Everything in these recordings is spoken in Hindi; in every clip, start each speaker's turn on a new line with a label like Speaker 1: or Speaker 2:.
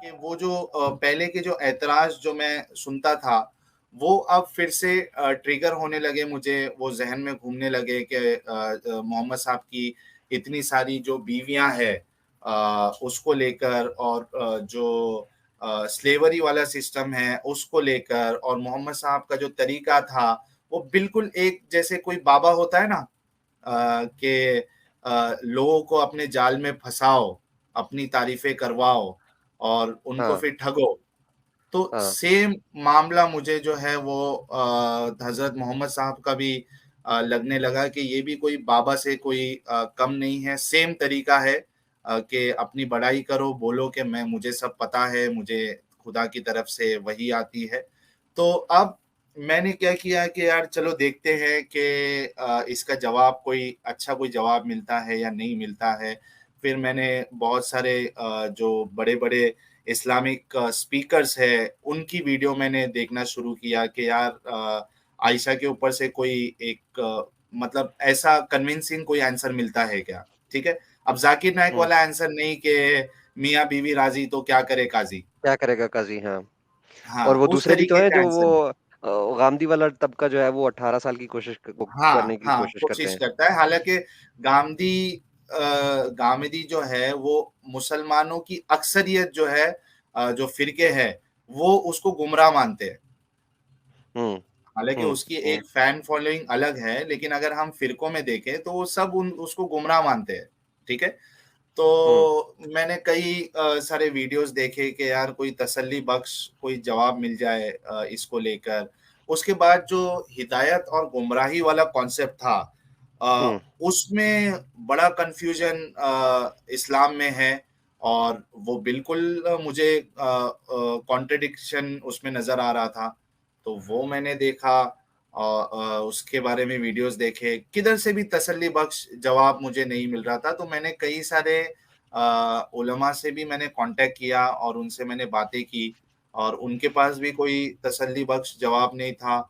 Speaker 1: कि वो जो पहले के जो ऐतराज़ जो मैं सुनता था, वो अब फिर से ट्रिगर होने लगे मुझे, वो ज़हन में घूमने लगे कि मोहम्मद साहब की इतनी सारी जो बीवियाँ हैं उसको लेकर और जो स्लेवरी वाला सिस्टम है, उसको लेकर और मोहम्मद साहब का जो तरीका था, वो बिल्कुल एक जैसे कोई बाबा होता है ना कि लोगों को अपने जाल में फँसाओ, अपनी तारीफ़ें करवाओ और उनको
Speaker 2: हाँ,
Speaker 1: फिर ठगो। तो
Speaker 2: हाँ।
Speaker 1: सेम मामला मुझे जो है वो हज़रत मोहम्मद साहब का भी लगने लगा कि ये भी कोई बाबा से कोई कम नहीं है। सेम तरीका है कि अपनी बड़ाई करो, बोलो कि मैं मुझे सब पता है, मुझे खुदा की तरफ से वही आती है। तो अब मैंने क्या किया कि यार चलो देखते हैं कि इसका जवाब कोई जवाब मिलता है या नहीं मिलता है। फिर मैंने बहुत सारे जो बड़े-बड़े इस्लामिक स्पीकर्स हैं, उनकी वीडियो मैंने देखना शुरू किया कि यार आयशा के ऊपर से कोई एक मतलब ऐसा कन्विंसिंग कोई आंसर मिलता है क्या? ठीक है? अब ज़ाकिर नाइक
Speaker 2: हुँ,
Speaker 1: वाला आंसर नहीं कि मियाँ बीवी राज़ी तो क्या करे काज़ी।
Speaker 2: क्या करेगा काज़ी? हाँ।
Speaker 1: हाँ,
Speaker 2: और वो
Speaker 1: उस
Speaker 2: दूसरे भी तो
Speaker 1: तरीके
Speaker 2: हैं
Speaker 1: के
Speaker 2: जो
Speaker 1: आंसर
Speaker 2: वो
Speaker 1: नहीं।
Speaker 2: गामदी वाला तबका जो है वो 18 साल की कोशिश क वो
Speaker 1: हाँ,
Speaker 2: करने की
Speaker 1: हाँ,
Speaker 2: कोशिश करते
Speaker 1: कोशिश
Speaker 2: हैं।
Speaker 1: करता है। हालाँकि गामदी गामिदी जो है वो मुसलमानों की अक्सरियत जो है जो फ़िरके हैं, वो उसको गुमराह मानते हैं।
Speaker 2: हुँ,
Speaker 1: हालाँकि
Speaker 2: हुँ,
Speaker 1: उसकी
Speaker 2: हुँ,
Speaker 1: एक फैन फॉलोइंग अलग है, लेकिन अगर हम फ़िरकों में देखें तो वो सब उन उसको गुमराह मानते हैं, ठीक है?
Speaker 2: हुँ,
Speaker 1: तो मैंने कई सारे वीडियोज़ देखे कि यार कोई तसल्ली बख्श कोई जवाब मिल जाए इसको लेकर। उसके बाद जो हिदायत और गुमराही वाला कॉन्सेप्ट था
Speaker 2: हुँ,
Speaker 1: उसमें बड़ा कन्फ्यूज़न इस्लाम में है और वो बिल्कुल मुझे कॉन्ट्रडिक्शन उसमें नज़र आ रहा था। तो वो मैंने देखा उसके बारे में वीडियोज़ देखे, किधर से भी तसल्ली बख्श जवाब मुझे नहीं मिल रहा था, तो मैंने कई सारे उलमा से भी मैंने कॉन्टैक्ट किया और उनसे मैंने बातें की और उनके पास भी कोई तसल्ली बख्श जवाब नहीं था।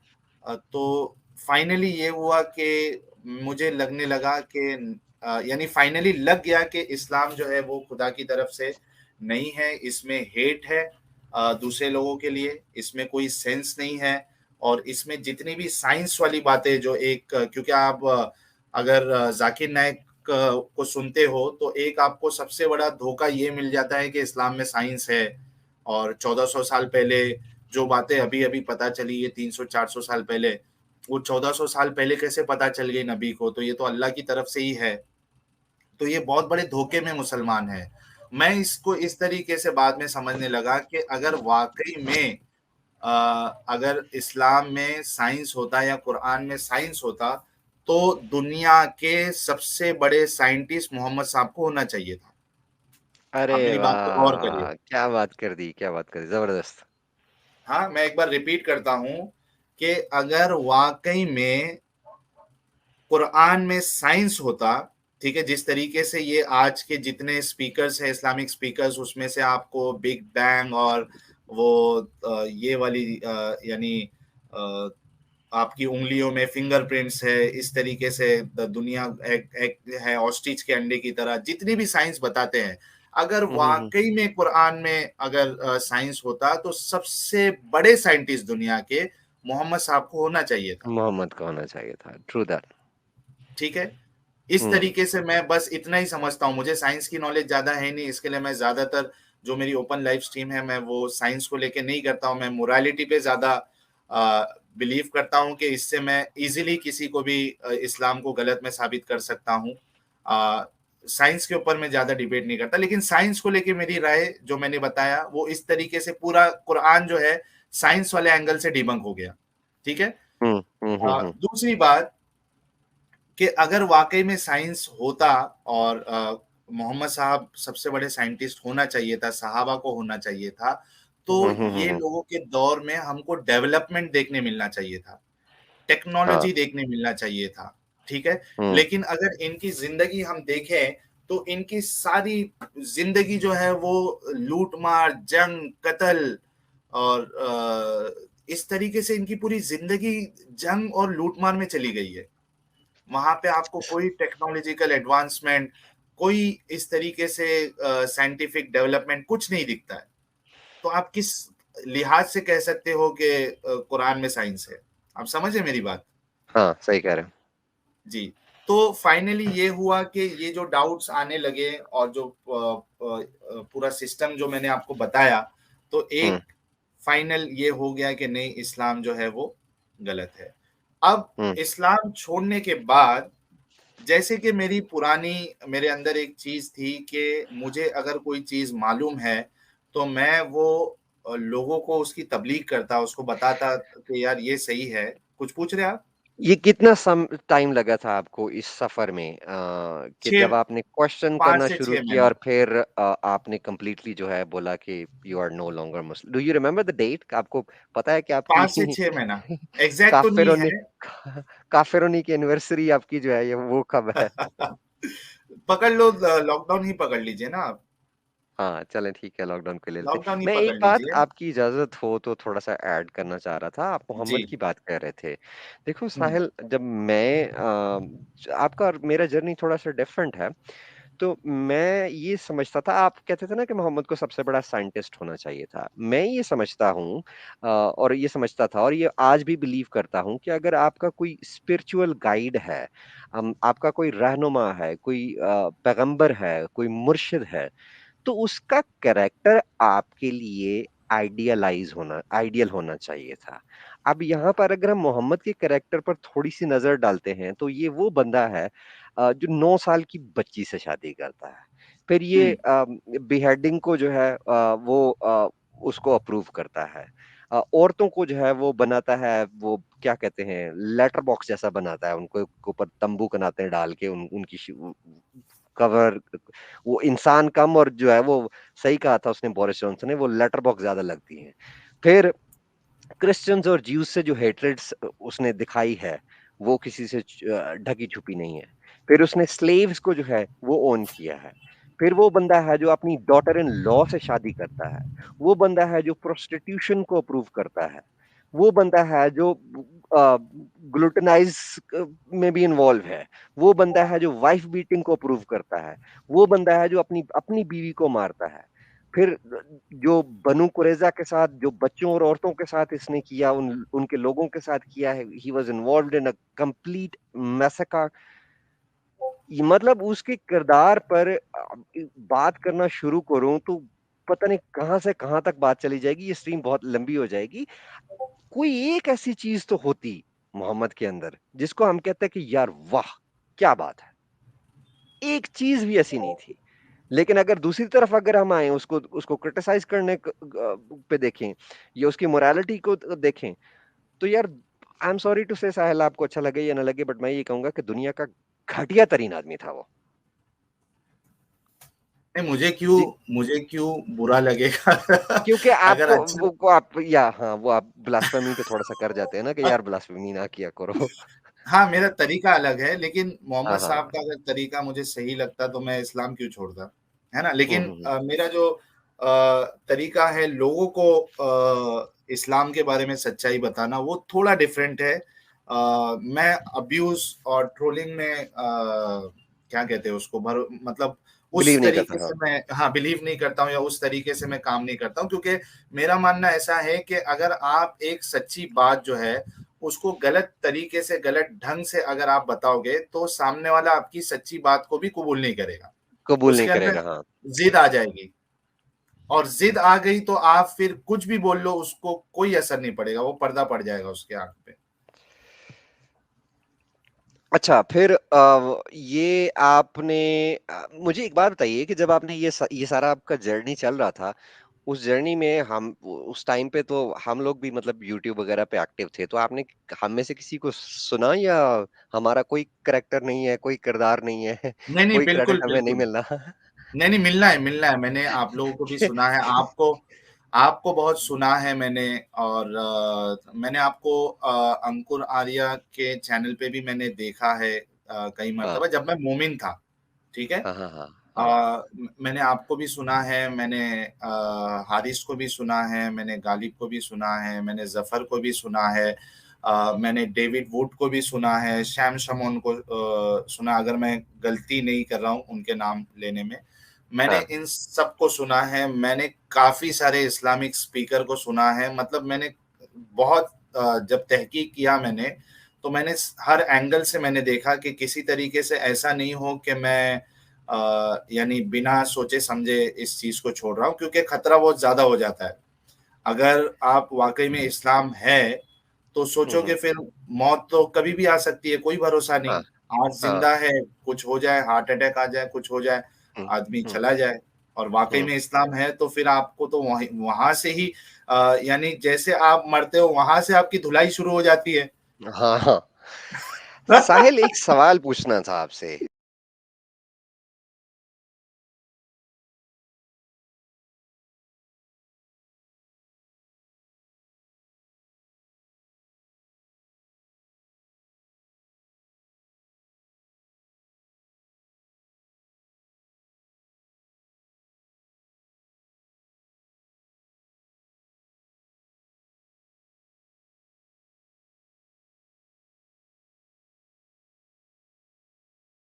Speaker 1: तो फाइनली ये हुआ कि मुझे लगने लगा कि यानी फाइनली लग गया कि इस्लाम जो है वो खुदा की तरफ से नहीं है, इसमें हेट है दूसरे लोगों के लिए, इसमें कोई सेंस नहीं है और इसमें जितनी भी साइंस वाली बातें जो एक क्योंकि आप अगर ज़ाकिर नाइक को सुनते हो तो एक आपको सबसे बड़ा धोखा ये मिल जाता है कि इस्लाम में साइंस है और 1400 साल पहले जो बातें अभी-अभी पता चली है 300-400 साल पहले, वो 1400 साल पहले कैसे पता चल गई नबी को, तो ये तो अल्लाह की तरफ से ही है। तो ये बहुत बड़े धोखे में मुसलमान है। मैं इसको इस तरीके से बाद में समझने लगा कि अगर वाक़ई में अगर इस्लाम में साइंस होता या कुरान में साइंस होता, तो दुनिया के सबसे बड़े साइंटिस्ट मोहम्मद साहब को होना चाहिए था।
Speaker 2: अरे
Speaker 1: आप मेरी बात पे गौर करिए।
Speaker 2: वाह! क्या बात कर दी, क्या बात कर दी, ज़बरदस्त।
Speaker 1: हाँ, मैं एक बार रिपीट करता हूँ कि अगर वाक़ई में कुरान में साइंस होता, ठीक है? जिस तरीके से ये आज के जितने स्पीकर्स हैं, इस्लामिक स्पीकर्स, उसमें से आपको बिग बैंग और वो ये वाली यानी अ, आपकी उँगलियों में फिंगरप्रिंट्स है, इस तरीके से द दुनिया एक एक है ऑस्ट्रिच के अंडे की तरह, जितनी भी साइंस बताते हैं, अगर
Speaker 2: हुँ, हुँ, हुँ।
Speaker 1: वाक़ई में कुरान में अगर साइंस होता, तो सबसे बड़े साइंटिस्ट दुनिया के मोहम्मद साहब को होना चाहिए था।
Speaker 2: मोहम्मद का होना चाहिए था, ट्रू दैट।
Speaker 1: ठीक है? इस
Speaker 2: हुँ,
Speaker 1: तरीके से मैं बस इतना ही समझता हूँ, मुझे साइंस की नॉलेज ज़्यादा है नहीं, इसके लिए मैं ज़्यादातर जो मेरी ओपन लाइव स्ट्रीम है, मैं वो साइंस को लेके नहीं करता हूँ, मैं मोरालिटी पे ज़्यादा बिलीव करता हूँ कि इससे मैं ईज़िली किसी को भी इस्लाम को गलत में साबित कर सकता हूँ। साइंस के ऊपर मैं ज़्यादा डिबेट नहीं करता, लेकिन साइंस को लेके मेरी राय जो मैंने बताया, वो इस तरीके से पूरा कुरान जो है, साइंस वाले एंगल से डिबंक हो गया। ठीक है?
Speaker 2: हुँ, हुँ, हुँ, हुँ।
Speaker 1: दूसरी बात कि अगर वाक़ई में साइंस होता और मोहम्मद साहब सबसे बड़े साइंटिस्ट होना चाहिए था, सहाबा को होना चाहिए था, तो
Speaker 2: हुँ, हुँ, हुँ,
Speaker 1: ये
Speaker 2: हुँ।
Speaker 1: लोगों के दौर में हमको डेवलपमेंट देखने मिलना चाहिए था,
Speaker 2: हाँ,
Speaker 1: टेक्नोलॉजी देखने मिलना चाहिए था, ठीक है?
Speaker 2: हुँ,
Speaker 1: लेकिन अगर इनकी ज़िंदगी हम देखें, तो इनकी सारी ज़िंदगी जो है वो लूट-मार, जंग, कत्ल और इस तरीके से इनकी पूरी ज़िंदगी जंग और लूट-मार में चली गई है। वहाँ पे आपको कोई टेक्नोलॉजिकल एडवांसमेंट, कोई इस तरीके से साइंटिफिक डेवलपमेंट कुछ नहीं दिखता है। तो आप किस लिहाज से कह सकते हो कि कुरान में साइंस है? आप समझे मेरी बात?
Speaker 2: हाँ, सही कह रहे हैं।
Speaker 1: जी। तो फाइनली ये हुआ कि ये जो डाउट्स आने लगे और जो पूरा सिस्टम जो मैंने आपको बताया, तो
Speaker 2: हुँ,
Speaker 1: एक फाइनल ये हो गया कि नहीं, इस्लाम जो है वो गलत है। अब
Speaker 2: हुँ,
Speaker 1: इस्लाम छोड़ने के बाद जैसे कि मेरे अंदर एक चीज़ थी कि मुझे अगर कोई चीज़ मालूम है, तो मैं वो लोगों को उसकी तबलीग करता, उसको बताता कि यार ये सही है। कुछ पूछ रहे हैं आप?
Speaker 2: ये कितना टाइम लगा था आपको इस सफर में, कि
Speaker 1: 6
Speaker 2: जब आपने क्वेश्चन
Speaker 1: 5
Speaker 2: करना
Speaker 1: से
Speaker 2: शुरू
Speaker 1: 6
Speaker 2: किया
Speaker 1: महीने।
Speaker 2: और फिर आपने कंप्लीटली जो है बोला कि you are no longer Muslim? Do you remember the date? आपको पता है कि
Speaker 1: 5 से
Speaker 2: आपकी
Speaker 1: 6 महीना, एग्ज़ैक्ट तो नहीं
Speaker 2: काफिरों
Speaker 1: है।
Speaker 2: काफिरों की एनिवर्सरी आपकी जो है ये वो कब है?
Speaker 1: पकड़ लो, लॉकडाउन ही पकड़ लीजिए ना आप,
Speaker 2: हाँ, चलें ठीक है, लॉकडाउन को ले लेते हैं।
Speaker 1: लॉकडाउन ही
Speaker 2: मैं एक
Speaker 1: पकड़
Speaker 2: बात
Speaker 1: लीजिए।
Speaker 2: आपकी इजाज़त हो तो थोड़ा-सा ऐड करना चाह रहा था। आप
Speaker 1: जी।
Speaker 2: मोहम्मद की बात कर रहे थे। देखो
Speaker 1: हुँ,
Speaker 2: साहिल, जब मैं आपका और मेरा जर्नी थोड़ा-सा डिफरेंट है। तो मैं ये समझता था, आप कहते थे ना कि मोहम्मद को सबसे बड़ा साइंटिस्ट होना चाहिए था। मैं ये समझता हूँ और ये समझता था और ये आज भी बिलीव करता हूँ कि अगर आपका कोई स्पिरिचुअल गाइड है, आपका कोई रहनुमा है, कोई पैगंबर है, कोई मुर्शिद है, तो उसका कैरेक्टर आपके लिए आइडियल होना चाहिए था। अब यहाँ पर अगर हम मोहम्मद के कैरेक्टर पर थोड़ी-सी नज़र डालते हैं, तो ये वो बंदा है जो 9 साल की बच्ची से शादी करता है। फिर ये
Speaker 1: हुँ,
Speaker 2: बिहेडिंग को जो है वो उसको अप्रूव करता है। औरतों को जो है वो बनाता है, वो क्या कहते हैं, लेटर बॉक्स जैसा बनाता है, उनको के ऊपर तम्बू बनाते हैं डाल के उनकी कवर, वो इंसान कम और जो है वो सही कहा था उसने बोरिस जॉनसन ने, वो लेटर बॉक्स ज़्यादा लगती हैं। फिर क्रिश्चियंस और ज्यूज़ से जो हेट्रेड्स उसने दिखाई है, वो किसी से ढकी-छुपी नहीं है। फिर उसने स्लेव्स को जो है वो ओन किया है। फिर वो बंदा है जो अपनी डॉटर इन लॉ से शादी करता है। वो बंदा है जो प्रोस्टिट्यूशन को अप्रूव करता है। वो बंदा है जो ग्लूटेनाइज़ में भी इन्वॉल्व है। वो बंदा है जो वाइफ बीटिंग को अप्रूव करता है। वो बंदा है जो अपनी अपनी बीवी को मारता है। फिर जो बनु कुरैज़ा के साथ, जो बच्चों और औरतों के साथ इसने किया, उनके लोगों के साथ किया है, he was involved in a complete massacre. ये मतलब उसके किरदार पर बात करना शुरू करूँ तो पता नहीं कहाँ से कहाँ तक बात चली जाएगी, ये स्ट्रीम बहुत लंबी हो जाएगी। कोई एक ऐसी चीज़ तो होती मोहम्मद के अंदर, जिसको हम कहते हैं कि यार वाह! क्या बात है। एक चीज़ भी ऐसी नहीं थी। लेकिन अगर दूसरी तरफ अगर हम आएँ, उसको उसको क्रिटिसाइज़ करने पे देखें या उसकी मोरालिटी को देखें, तो यार आई एम सॉरी टू से साहिल, आपको अच्छा लगे या ना लगे, बट मैं ये कहूँगा कि दुनिया का घटिया तरीन आदमी था वो।
Speaker 1: नहीं,
Speaker 2: जी,
Speaker 1: मुझे क्यों बुरा लगेगा?
Speaker 2: क्योंकि
Speaker 1: अगर
Speaker 2: आपको
Speaker 1: अच्छा
Speaker 2: वो आप या हाँ, वो आप ब्लास्फेमी पे थोड़ा-सा कर जाते हैं ना कि यार ब्लास्फेमी ना किया करो।
Speaker 1: हाँ, मेरा तरीका अलग है, लेकिन मोहम्मद
Speaker 2: हाँ,
Speaker 1: साहब
Speaker 2: हाँ।
Speaker 1: का अगर तरीका मुझे सही लगता तो मैं इस्लाम क्यों छोड़ता, है ना?
Speaker 2: हुँ,
Speaker 1: लेकिन
Speaker 2: हुँ, हुँ।
Speaker 1: मेरा जो तरीका है लोगों को इस्लाम के बारे में सच्चाई बताना, वो थोड़ा डिफरेंट है। मैं अब्यूज़ और ट्रोलिंग में क्या कहते हैं उसको, मतलब
Speaker 2: बिलीव
Speaker 1: उस
Speaker 2: नहीं करता,
Speaker 1: तरीके
Speaker 2: हाँ।
Speaker 1: से मैं, हाँ, बिलीव नहीं करता हूँ या उस तरीके से मैं काम नहीं करता हूँ, क्योंकि मेरा मानना ऐसा है कि अगर आप एक सच्ची बात जो है उसको गलत तरीके से, गलत ढंग से अगर आप बताओगे, तो सामने वाला आपकी सच्ची बात को भी कबूल नहीं करेगा।
Speaker 2: कबूल नहीं
Speaker 1: उसके अंदर
Speaker 2: करेगा, हाँ।
Speaker 1: ज़िद आ जाएगी, और ज़िद आ गई तो आप फिर कुछ भी बोल लो, उसको कोई असर नहीं पड़ेगा, वो पर्दा पड़ जाएगा उसके आँख पे।
Speaker 2: अच्छा, फिर ये आपने मुझे एक बात बताइए कि जब आपने ये सारा आपका जर्नी चल रहा था, उस जर्नी में हम उस टाइम पे तो हम लोग भी मतलब यूट्यूब वगैरह पे एक्टिव थे, तो आपने हम में से किसी को सुना या हमारा कोई करैक्टर नहीं है, कोई किरदार नहीं है,
Speaker 1: नहीं, नहीं,
Speaker 2: कोई
Speaker 1: बिल्कुल,
Speaker 2: क्रेडिट हमें नहीं
Speaker 1: बिल्कुल।
Speaker 2: मिलना?
Speaker 1: नहीं, नहीं, मिलना है। मैंने आप लोगों को भी सुना है, आपको आपको बहुत सुना है मैंने, और मैंने आपको अंकुर आर्या के चैनल पे भी मैंने देखा है कई
Speaker 2: हाँ।
Speaker 1: मर्तबा जब मैं मोमिन था, ठीक है?
Speaker 2: हाँ, हाँ, हाँ, हाँ।
Speaker 1: मैंने आपको भी सुना है, मैंने हारिस को भी सुना है, मैंने गालिब को भी सुना है, मैंने ज़फ़र को भी सुना है, मैंने डेविड वुड को भी सुना है, शैम शमोन को सुना, अगर मैं गलती नहीं कर रहा हूँ उनके नाम लेने में। मैंने
Speaker 2: हाँ।
Speaker 1: इन सबको सुना है, मैंने काफ़ी सारे इस्लामिक स्पीकर को सुना है, मतलब मैंने बहुत जब तहकीक किया मैंने, तो मैंने स हर एंगल से मैंने देखा कि किसी तरीके से ऐसा नहीं हो कि मैं यानी बिना सोचे-समझे इस चीज़ को छोड़ रहा हूँ, क्योंकि खतरा बहुत ज़्यादा हो जाता है। अगर आप वाक़ई में इस्लाम है, तो
Speaker 2: हुँ,
Speaker 1: सोचो कि
Speaker 2: हुँ।
Speaker 1: फिर मौत तो कभी भी आ सकती है, कोई भरोसा नहीं।
Speaker 2: हाँ,
Speaker 1: आज
Speaker 2: हाँ।
Speaker 1: ज़िंदा है, कुछ हो जाए, हार्ट अटैक आ जाए, कुछ हो जाए,
Speaker 2: हुँ,
Speaker 1: आदमी
Speaker 2: हुँ,
Speaker 1: चला जाए। और वाक़ई
Speaker 2: हुँ।
Speaker 1: में इस्लाम है, तो फिर आपको तो वहीं वहाँ से ही यानी जैसे आप मरते हो, वहाँ से आपकी धुलाई शुरू हो जाती है।
Speaker 2: हाँ, हाँ। साहिल एक सवाल पूछना था आपसे।